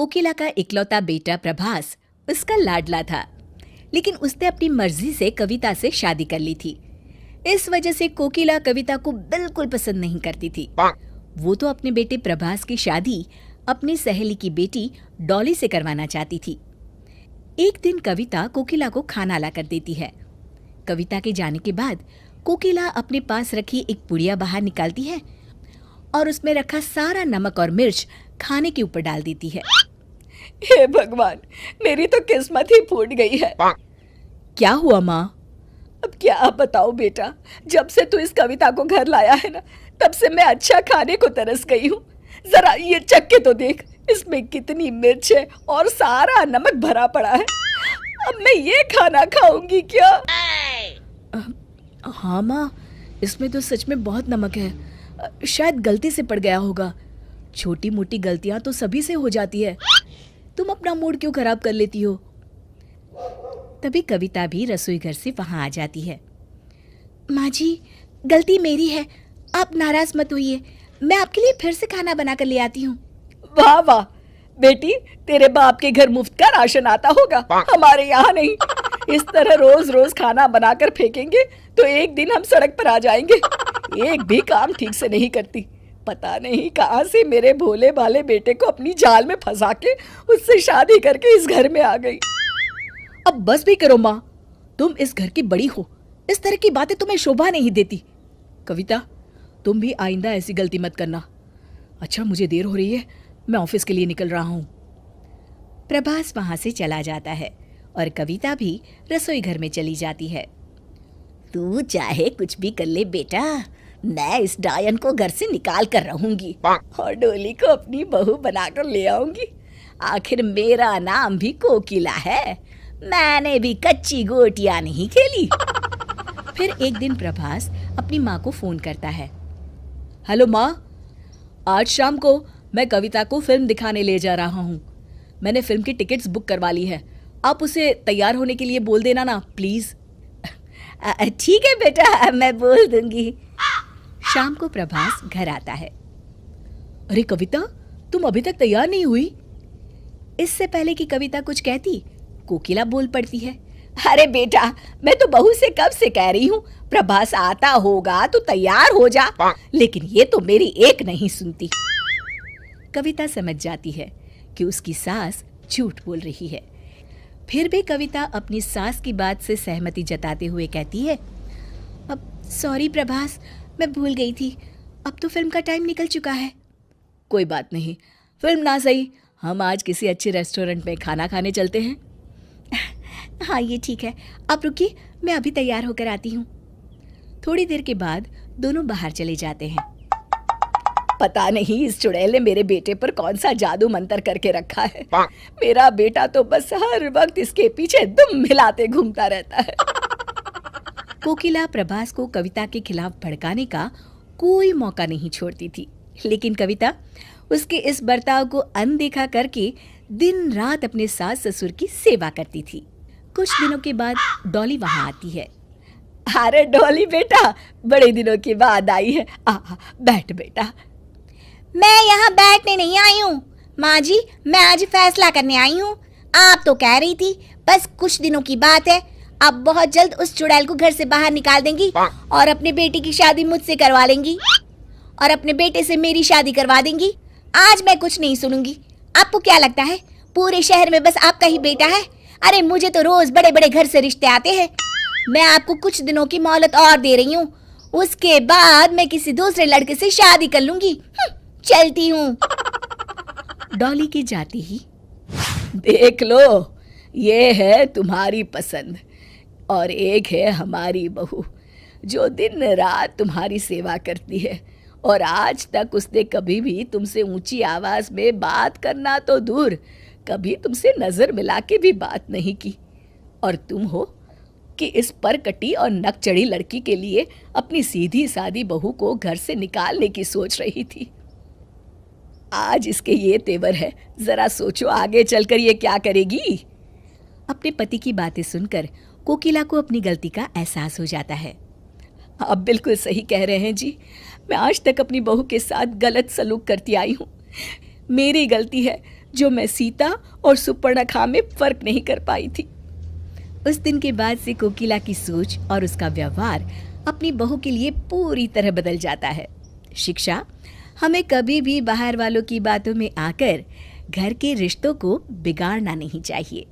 कोकिला का इकलौता बेटा प्रभास उसका लाडला था, लेकिन उसने अपनी मर्जी से कविता से शादी कर ली थी। इस वजह से कोकिला कविता को बिल्कुल पसंद नहीं करती थी। वो तो अपने बेटे प्रभास की शादी अपनी सहेली की बेटी डॉली से करवाना चाहती थी। एक दिन कविता कोकिला को खाना ला कर देती है। कविता के जाने के बाद कोकिला अपने पास रखी एक पुड़िया बाहर निकालती है और उसमें रखा सारा नमक और मिर्च खाने के ऊपर डाल देती है। हे भगवान, मेरी तो किस्मत ही फूट गई है। क्या हुआ माँ? अब क्या बताऊं बेटा, जब से तू इस कविता को घर लाया है ना, तब से मैं अच्छा खाने को तरस गई हूँ। जरा ये चख के तो देख, इसमें कितनी मिर्च है और सारा नमक भरा पड़ा है। अब मैं ये खाना खाऊंगी क्या? हाँ माँ, इसमें तो सच में बहुत नमक है। शायद गलती से पड़ गया होगा। छोटी मोटी गलतियां तो सभी से हो जाती है। तुम अपना मूड क्यों खराब कर लेती हो? तभी कविता भी रसोई घर से वहां आ जाती है। माँ जी, गलती मेरी है, आप नाराज मत होइए। मैं आपके लिए फिर से खाना बना कर ले आती हूँ। वाह वाह बेटी, तेरे बाप के घर मुफ्त का राशन आता होगा, हमारे यहाँ नहीं। इस तरह रोज रोज खाना बनाकर फेंकेंगे तो एक दिन हम सड़क पर आ जाएंगे। एक भी काम ठीक से नहीं करती। पता नहीं कहाँ से मेरे भोले भाले बेटे को अपनी जाल में फंसा के उससे शादी करके इस घर में आ गई। अब बस भी करो माँ, तुम इस घर की बड़ी हो, इस तरह की बातें तुम्हें शोभा नहीं देती। कविता, तुम भी आइंदा ऐसी गलती मत करना। अच्छा, मुझे देर हो रही है, मैं ऑफिस के लिए निकल रहा हूँ। प्रभास वहां से चला जाता है और कविता भी रसोई घर में चली जाती है। तू चाहे कुछ भी कर ले बेटा, मैं इस डायन को घर से निकाल कर रहूंगी और डोली को अपनी बहू बनाकर ले आऊंगी। आखिर मेरा नाम भी कोकिला है, मैंने भी कच्ची गोटियां नहीं खेली। फिर एक दिन प्रभास अपनी माँ को फोन करता है। हेलो माँ, आज शाम को मैं कविता को फिल्म दिखाने ले जा रहा हूँ। मैंने फिल्म की टिकट्स बुक करवा ली है। आप उसे तैयार होने के लिए बोल देना ना प्लीज। ठीक है बेटा, मैं बोल दूंगी। शाम को प्रभास घर आता है। अरे कविता, तुम अभी तक तैयार नहीं हुई? इससे पहले कि कविता कुछ कहती, कोकिला बोल पड़ती है। अरे बेटा, मैं तो बहू से कब से कह रही हूँ प्रभास आता होगा तो तैयार हो जा, लेकिन ये तो मेरी एक नहीं सुनती। कविता समझ जाती है कि उसकी सास झूठ बोल रही है। फिर भी कविता अपनी सास की बात से सहमति जताते हुए कहती है, अब सॉरी प्रभास, मैं भूल गई थी। अब तो फिल्म का टाइम निकल चुका है। कोई बात नहीं, फिल्म ना सही, हम आज किसी अच्छे रेस्टोरेंट में खाना खाने चलते हैं। हाँ ये ठीक है, आप रुकिए, मैं अभी तैयार होकर आती हूँ। थोड़ी देर के बाद दोनों बाहर चले जाते हैं। पता नहीं इस चुड़ैल ने मेरे बेटे पर कौन सा जादू मंतर करके रखा है। मेरा बेटा तो बस हर वक्त इसके पीछे दुम हिलाते घूमता रहता है। कोकिला प्रभास को कविता के खिलाफ भड़काने का कोई मौका नहीं छोड़ती थी, लेकिन कविता उसके इस बर्ताव को अनदेखा करके दिन रात अपने सास ससुर की सेवा करती थी। कुछ दिनों के बाद डॉली वहां आती है। अरे डॉली बेटा, बड़े दिनों के बाद आई है। बैठ बेटा। मैं यहाँ बैठने नहीं आई हूँ माँ जी, मैं आज फैसला करने आई हूँ। आप तो कह रही थी बस कुछ दिनों की बात है, आप बहुत जल्द उस चुड़ैल को घर से बाहर निकाल देंगी और अपने बेटे की शादी मुझसे करवा लेंगी और अपने बेटे से मेरी शादी करवा देंगी। आज मैं कुछ नहीं सुनूंगी। आपको क्या लगता है पूरे शहर में बस आपका ही बेटा है? अरे मुझे तो रोज बड़े बड़े घर से रिश्ते आते हैं। मैं आपको कुछ दिनों की मोहलत और दे रही हूँ, उसके बाद मैं किसी दूसरे लड़के से शादी कर लूंगी। चलती हूँ। डॉली के जाते ही, देख लो, ये है तुम्हारी पसंद और एक है हमारी बहू जो दिन रात तुम्हारी सेवा करती है और आज तक उसने कभी भी तुमसे ऊंची आवाज में बात करना तो दूर, कभी तुमसे नजर मिला के भी बात नहीं की। और तुम हो कि इस परकटी और नकचढ़ी लड़की के लिए अपनी सीधी सादी बहू को घर से निकालने की सोच रही थी। आज इसके ये तेवर है, जरा सोचो आगे चलकर ये क्या करेगी। अपने पति की बातें सुनकर कोकिला को अपनी गलती का एहसास हो जाता है। आप बिल्कुल सही कह रहे हैं जी, मैं आज तक अपनी बहू के साथ गलत सलूक करती आई हूँ। मेरी गलती है, जो मैं सीता और सुपर्णखा में फर्क नहीं कर पाई थी। उस दिन के बाद से कोकिला की सोच और उसका व्यवहार अपनी बहू के लिए पूरी तरह बदल जाता है। शिक्षा, हमें कभी भी बाहर वालों की बातों में आकर घर के रिश्तों को बिगाड़ना नहीं चाहिए।